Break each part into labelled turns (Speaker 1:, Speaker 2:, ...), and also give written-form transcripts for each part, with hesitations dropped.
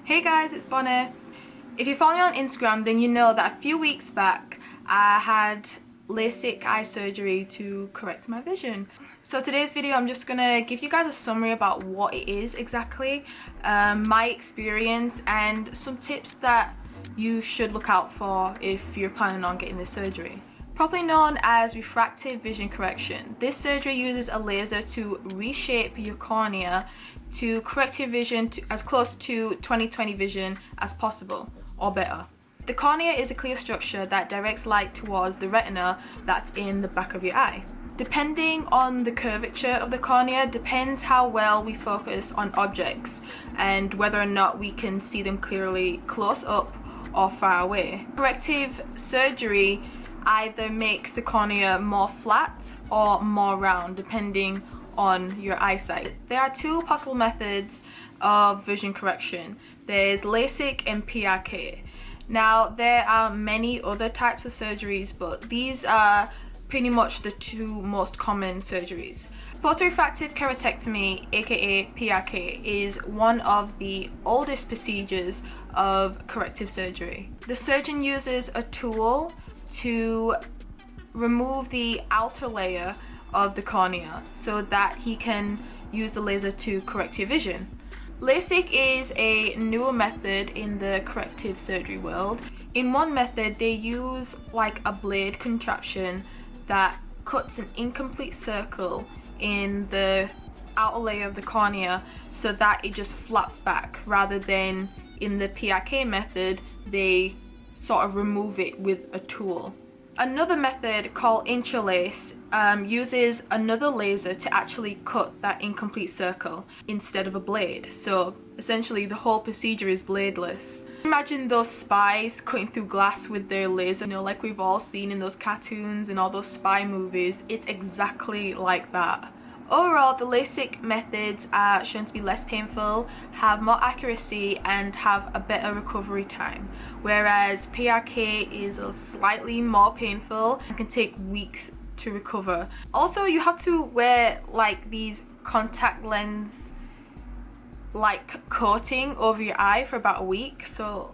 Speaker 1: Hey guys, it's Bonnie. If you follow me on Instagram, then you know that a few weeks back I had LASIK eye surgery to correct my vision. So today's video I'm just gonna give you guys a summary about what it is exactly, my experience, and some tips that you should look out for if you're planning on getting this surgery. Properly known as refractive vision correction, this surgery uses a laser to reshape your cornea to correct your vision to as close to 20/20 vision as possible, or better. The cornea is a clear structure that directs light towards the retina that's in the back of your eye. Depending on the curvature of the cornea depends how well we focus on objects and whether or not we can see them clearly close up or far away. Corrective surgery either makes the cornea more flat or more round depending on your eyesight. There are two possible methods of vision correction. There's LASIK and PRK. Now there are many other types of surgeries, but these are pretty much the two most common surgeries. Photorefractive keratectomy, aka PRK, is one of the oldest procedures of corrective surgery. The surgeon uses a tool to remove the outer layer of the cornea so that he can use the laser to correct your vision. LASIK is a newer method in the corrective surgery world. In one method they use like a blade contraption that cuts an incomplete circle in the outer layer of the cornea so that it just flaps back, rather than in the PRK method they sort of remove it with a tool. Another method called Intralase uses another laser to actually cut that incomplete circle instead of a blade. So essentially the whole procedure is bladeless. Imagine those spies cutting through glass with their laser, you know, like we've all seen in those cartoons and all those spy movies. It's exactly like that. Overall, the LASIK methods are shown to be less painful, have more accuracy, and have a better recovery time, whereas PRK is slightly more painful and can take weeks to recover. Also, you have to wear like these contact lens like coating over your eye for about a week, so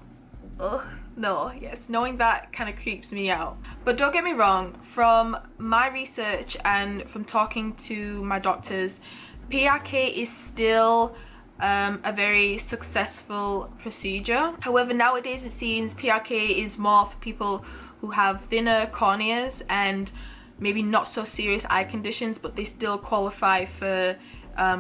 Speaker 1: knowing that kind of creeps me out. But don't get me wrong, from my research and from talking to my doctors, PRK is still a very successful procedure. However, nowadays it seems PRK is more for people who have thinner corneas and maybe not so serious eye conditions, but they still qualify for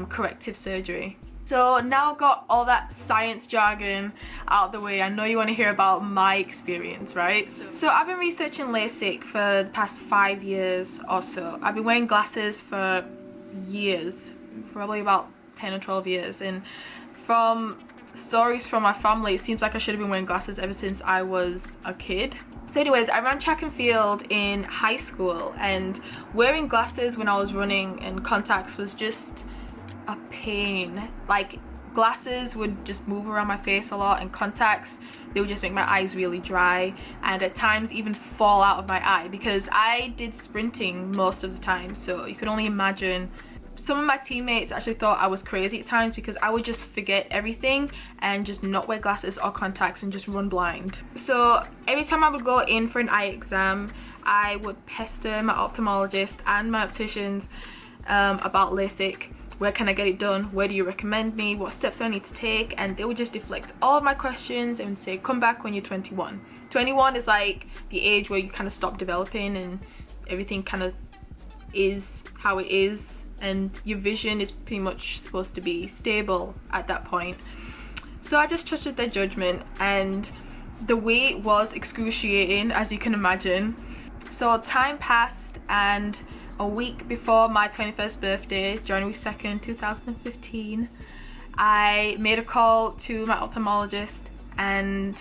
Speaker 1: corrective surgery. So now I've got all that science jargon out of the way, I know you want to hear about my experience, right? So I've been researching LASIK for the past 5 years or so. I've been wearing glasses for years, probably about 10 or 12 years, and from stories from my family it seems like I should have been wearing glasses ever since I was a kid. So anyways, I ran track and field in high school, and wearing glasses when I was running and contacts was just a pain. Like, glasses would just move around my face a lot, and contacts, they would just make my eyes really dry and at times even fall out of my eye, because I did sprinting most of the time, so you could only imagine. Some of my teammates actually thought I was crazy at times because I would just forget everything and just not wear glasses or contacts and just run blind. So every time I would go in for an eye exam, I would pester my ophthalmologist and my opticians about LASIK. Where can I get it done? Where do you recommend me? What steps do I need to take? And they would just deflect all of my questions and say, come back when you're 21. 21 is like the age where you kind of stop developing and everything kind of is how it is, and your vision is pretty much supposed to be stable at that point. So I just trusted their judgment, and the wait was excruciating, as you can imagine. So time passed, and a week before my 21st birthday, January 2nd, 2015, I made a call to my ophthalmologist and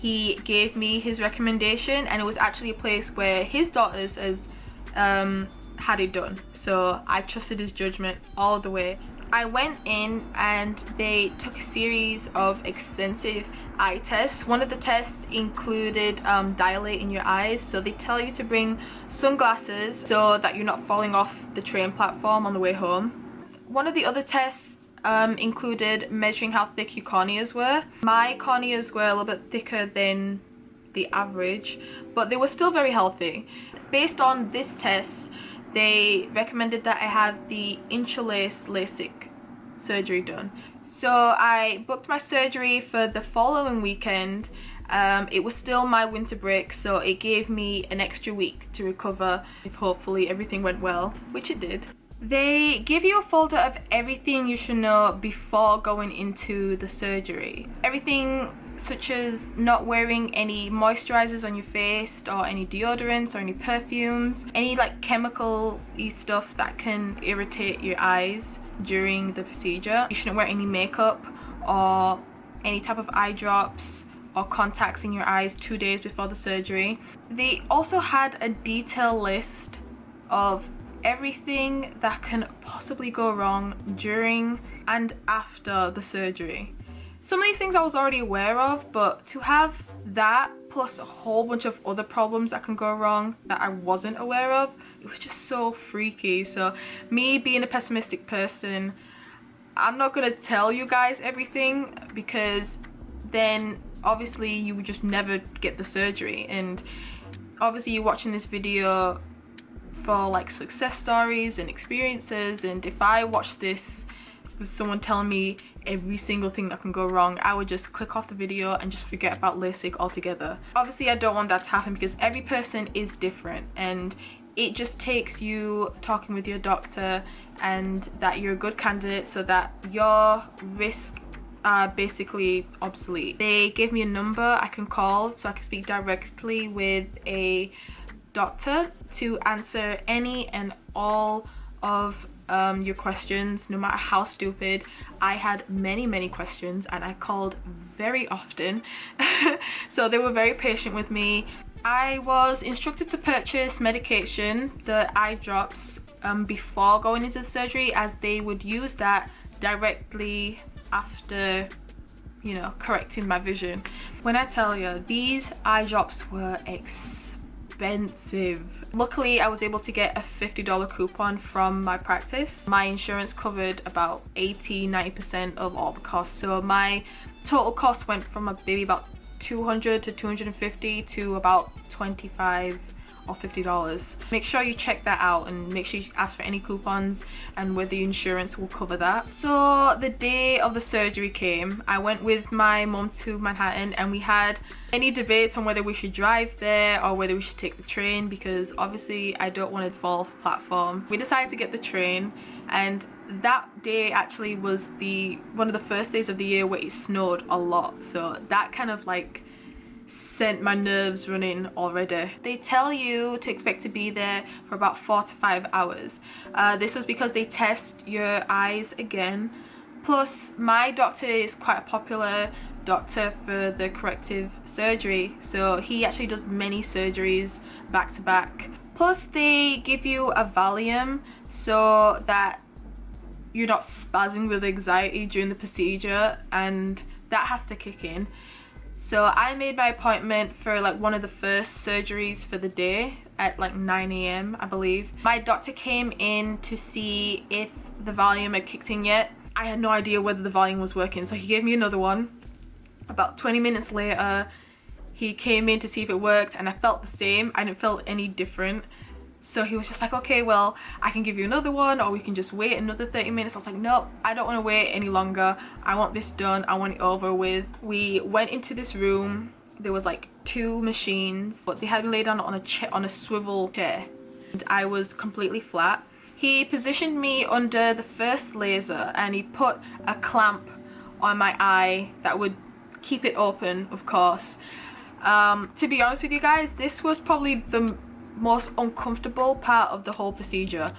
Speaker 1: he gave me his recommendation, and it was actually a place where his daughters has had it done. So I trusted his judgment all the way. I went in and they took a series of extensive eye tests. One of the tests included dilating your eyes, so they tell you to bring sunglasses so that you're not falling off the train platform on the way home. One of the other tests included measuring how thick your corneas were. My corneas were a little bit thicker than the average, but they were still very healthy. Based on this test, they recommended that I have the Intralase LASIK surgery done. So I booked my surgery for the following weekend. It was still my winter break, so it gave me an extra week to recover if hopefully everything went well, which it did. They give you a folder of everything you should know before going into the surgery. Everything such as not wearing any moisturizers on your face or any deodorants or any perfumes, any like chemical-y stuff that can irritate your eyes during the procedure. You shouldn't wear any makeup or any type of eye drops or contacts in your eyes 2 days before the surgery. They also had a detailed list of everything that can possibly go wrong during and after the surgery. Some of these things I was already aware of, but to have that plus a whole bunch of other problems that can go wrong that I wasn't aware of, it was just so freaky. So me being a pessimistic person, I'm not gonna tell you guys everything, because then obviously you would just never get the surgery. And obviously you're watching this video for like success stories and experiences, and if I watch this with someone telling me every single thing that can go wrong, I would just click off the video and just forget about LASIK altogether. Obviously I don't want that to happen, because every person is different, and it just takes you talking with your doctor and that you're a good candidate so that your risk are basically obsolete. They gave me a number I can call so I can speak directly with a doctor to answer any and all of your questions, no matter how stupid. I had many questions and I called very often. So they were very patient with me. I was instructed to purchase medication, the eye drops, before going into the surgery, as they would use that directly after, you know, correcting my vision. When I tell you, these eye drops were expensive. Luckily I was able to get a $50 coupon from my practice. My insurance covered about 80-90% of all the costs, so my total cost went from maybe about $200 to $250 to about $25 or $50. Make sure you check that out and make sure you ask for any coupons and whether your insurance will cover that. So the day of the surgery came, I went with my mom to Manhattan, and we had many debates on whether we should drive there or whether we should take the train, because obviously I don't want to fall off the platform. We decided to get the train, and that day actually was one of the first days of the year where it snowed a lot, so that kind of like sent my nerves running already. They tell you to expect to be there for about 4 to 5 hours. This was because they test your eyes again. Plus my doctor is quite a popular doctor for the corrective surgery, so he actually does many surgeries back to back. Plus they give you a Valium so that you're not spazzing with anxiety during the procedure, and that has to kick in. So I made my appointment for like one of the first surgeries for the day at like 9 AM I believe. My doctor came in to see if the Valium had kicked in yet. I had no idea whether the Valium was working, so he gave me another one. About 20 minutes later he came in to see if it worked, and I felt the same. I didn't feel any different. So he was just like, okay, well, I can give you another one, or we can just wait another 30 minutes. I was like, nope, I don't want to wait any longer. I want this done. I want it over with. We went into this room. There was like 2 machines, but they had me laid down on a swivel chair, and I was completely flat. He positioned me under the first laser, and he put a clamp on my eye that would keep it open, of course. To be honest with you guys, this was probably the most uncomfortable part of the whole procedure.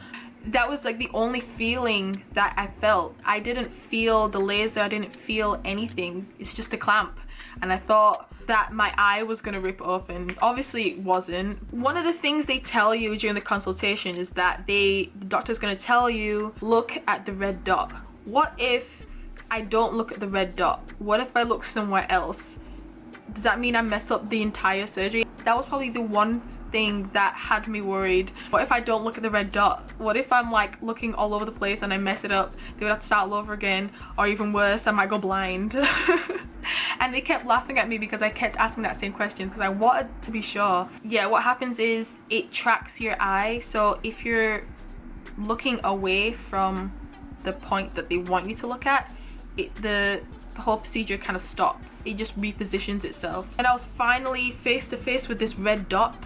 Speaker 1: That was like the only feeling that I felt. I didn't feel the laser, I didn't feel anything. It's just the clamp, and I thought that my eye was gonna rip open. Obviously it wasn't. One of the things they tell you during the consultation is that the doctor's gonna tell you, look at the red dot. What if I don't look at the red dot? What if I look somewhere else? does that mean I mess up the entire surgery? That was probably the one thing that had me worried. What if I don't look at the red dot? What if I'm like looking all over the place and I mess it up? They would have to start all over again, or even worse, I might go blind. And they kept laughing at me because I kept asking that same question because I wanted to be sure. Yeah, what happens is it tracks your eye, so if you're looking away from the point that they want you to look at, the whole procedure kind of stops. It just repositions itself. And I was finally face to face with this red dot.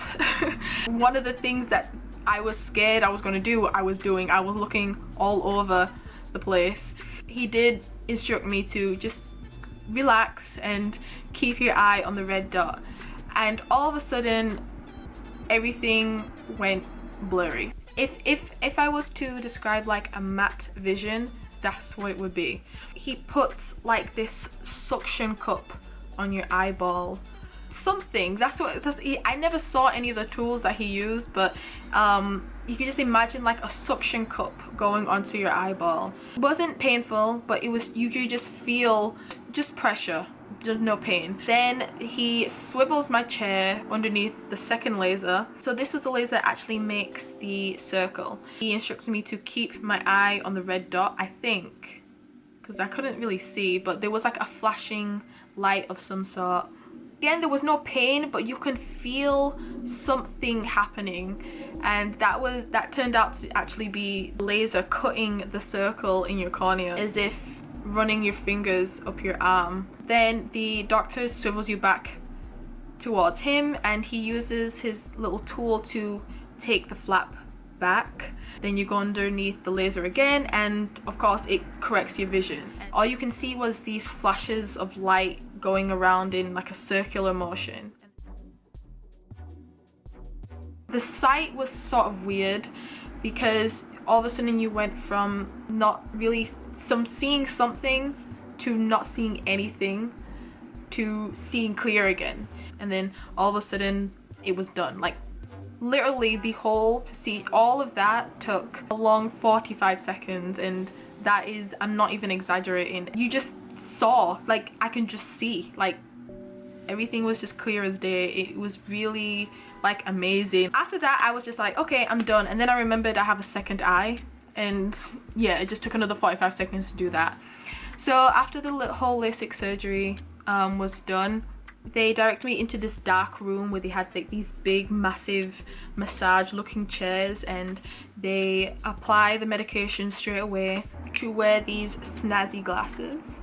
Speaker 1: One of the things that I was scared I was going to do, I was doing. I was looking all over the place. He did instruct me to just relax and keep your eye on the red dot. And all of a sudden, everything went blurry. If I was to describe like a matte vision, that's what it would be. He puts like this suction cup on your eyeball, something. I never saw any of the tools that he used, but you can just imagine like a suction cup going onto your eyeball. It wasn't painful, but it was, you could just feel just pressure, just no pain. Then he swivels my chair underneath the second laser. So this was the laser that actually makes the circle. He instructed me to keep my eye on the red dot, I think, because I couldn't really see, but there was like a flashing light of some sort. Again, there was no pain, but you can feel something happening, and that turned out to actually be laser cutting the circle in your cornea, as if running your fingers up your arm. Then the doctor swivels you back towards him, and he uses his little tool to take the flap back. Then you go underneath the laser again, and of course it corrects your vision. All you can see was these flashes of light going around in like a circular motion. The sight was sort of weird because all of a sudden you went from not really seeing something to not seeing anything to seeing clear again, and then all of a sudden it was done. Like literally the whole all of that took a long 45 seconds, and that is, I'm not even exaggerating. You just saw, like I can just see, like everything was just clear as day. It was really like amazing. After that I was just like, okay, I'm done. And then I remembered I have a second eye, and yeah, it just took another 45 seconds to do that. So after the whole LASIK surgery was done, they directed me into this dark room where they had like these big massive massage looking chairs, and they apply the medication straight away. To wear these snazzy glasses,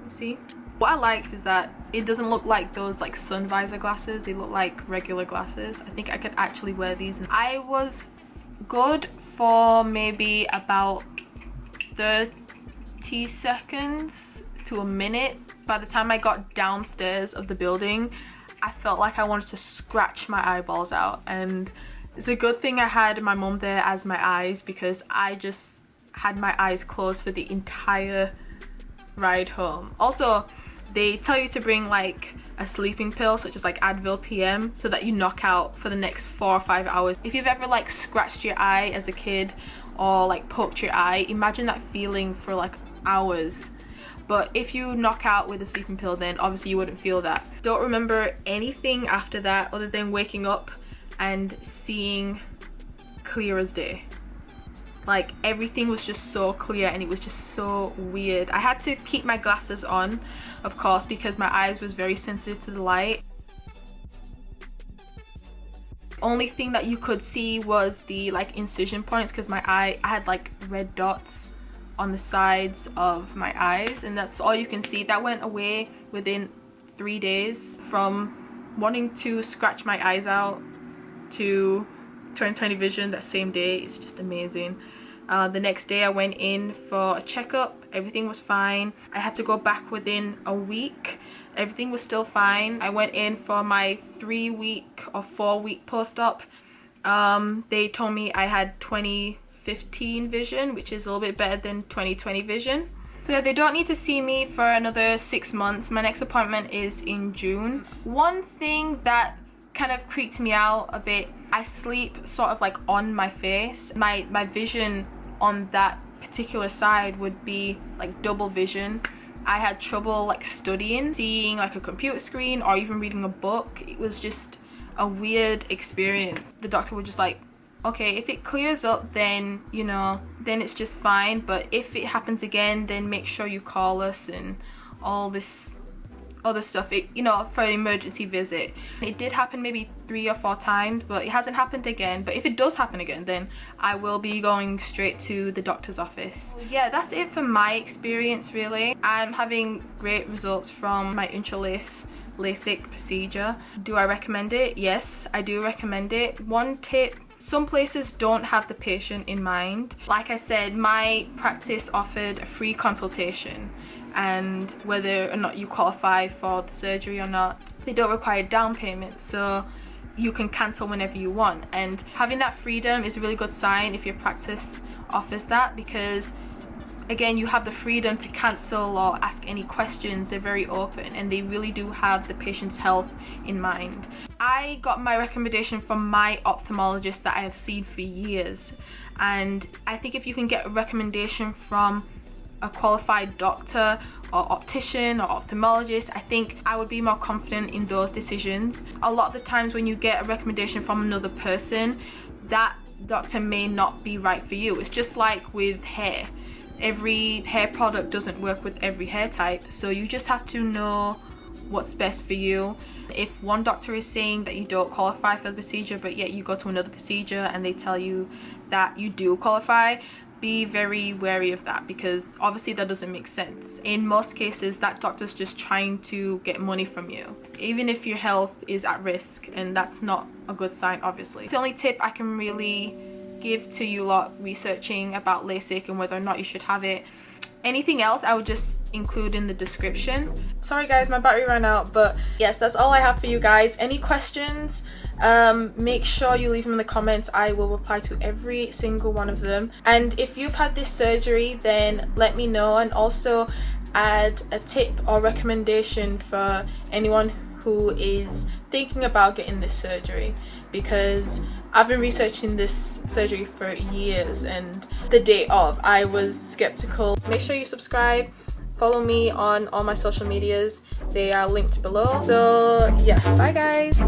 Speaker 1: you see. What I liked is that it doesn't look like those like sun visor glasses, they look like regular glasses. I think I could actually wear these. I was good for maybe about 30 seconds to a minute. By the time I got downstairs of the building, I felt like I wanted to scratch my eyeballs out, and it's a good thing I had my mum there as my eyes, because I just had my eyes closed for the entire ride home. Also, they tell you to bring like a sleeping pill such as like Advil PM, so that you knock out for the next 4 or 5 hours. If you've ever like scratched your eye as a kid or like poked your eye, imagine that feeling for like hours. But if you knock out with a sleeping pill, then obviously you wouldn't feel that. Don't remember anything after that other than waking up and seeing clear as day. Like everything was just so clear, and it was just so weird. I had to keep my glasses on, of course, because my eyes was very sensitive to the light. Only thing that you could see was the like incision points, because I had like red dots on the sides of my eyes, and that's all you can see. That went away within 3 days. From wanting to scratch my eyes out to 20/20 vision that same day. It's just amazing. The next day I went in for a checkup. Everything was fine. I had to go back within a week. Everything was still fine. I went in for my 3-week or 4-week post-op. They told me I had 20/15 vision, which is a little bit better than 20/20 vision. So they don't need to see me for another 6 months. My next appointment is in June. One thing that kind of creeped me out a bit, I sleep sort of like on my face. My vision on that particular side would be like double vision, I had trouble like studying, seeing like a computer screen or even reading a book. It was just a weird experience. The doctor was just like, okay, if it clears up, then you know, then it's just fine, but if it happens again, then make sure you call us and all this other stuff, you know, for an emergency visit. It did happen maybe 3 or 4 times, but it hasn't happened again. But if it does happen again, then I will be going straight to the doctor's office. Yeah, that's it for my experience really. I'm having great results from my Intralase LASIK procedure. Do I recommend it? Yes, I do recommend it. One tip: some places don't have the patient in mind. Like I said, my practice offered a free consultation, and whether or not you qualify for the surgery or not, they don't require down payment, so you can cancel whenever you want. And having that freedom is a really good sign if your practice offers that, because again, you have the freedom to cancel or ask any questions. They're very open and they really do have the patient's health in mind. I got my recommendation from my ophthalmologist that I have seen for years, and I think if you can get a recommendation from a qualified doctor or optician or ophthalmologist, I think I would be more confident in those decisions. A lot of the times when you get a recommendation from another person, that doctor may not be right for you. It's just like with hair. Every hair product doesn't work with every hair type, so you just have to know what's best for you. If one doctor is saying that you don't qualify for the procedure, but yet you go to another procedure and they tell you that you do qualify, be very wary of that, because obviously that doesn't make sense. In most cases, that doctor's just trying to get money from you, even if your health is at risk, and that's not a good sign, obviously. It's the only tip I can really give to you lot researching about LASIK and whether or not you should have it. Anything else I would just include in the description. Sorry guys, my battery ran out, but yes, that's all I have for you guys. Any questions, make sure you leave them in the comments. I will reply to every single one of them. And if you've had this surgery, then let me know, and also add a tip or recommendation for anyone who is thinking about getting this surgery, because I've been researching this surgery for years, and the day of I was skeptical. Make sure you subscribe, follow me on all my social medias, they are linked below. So yeah, bye guys.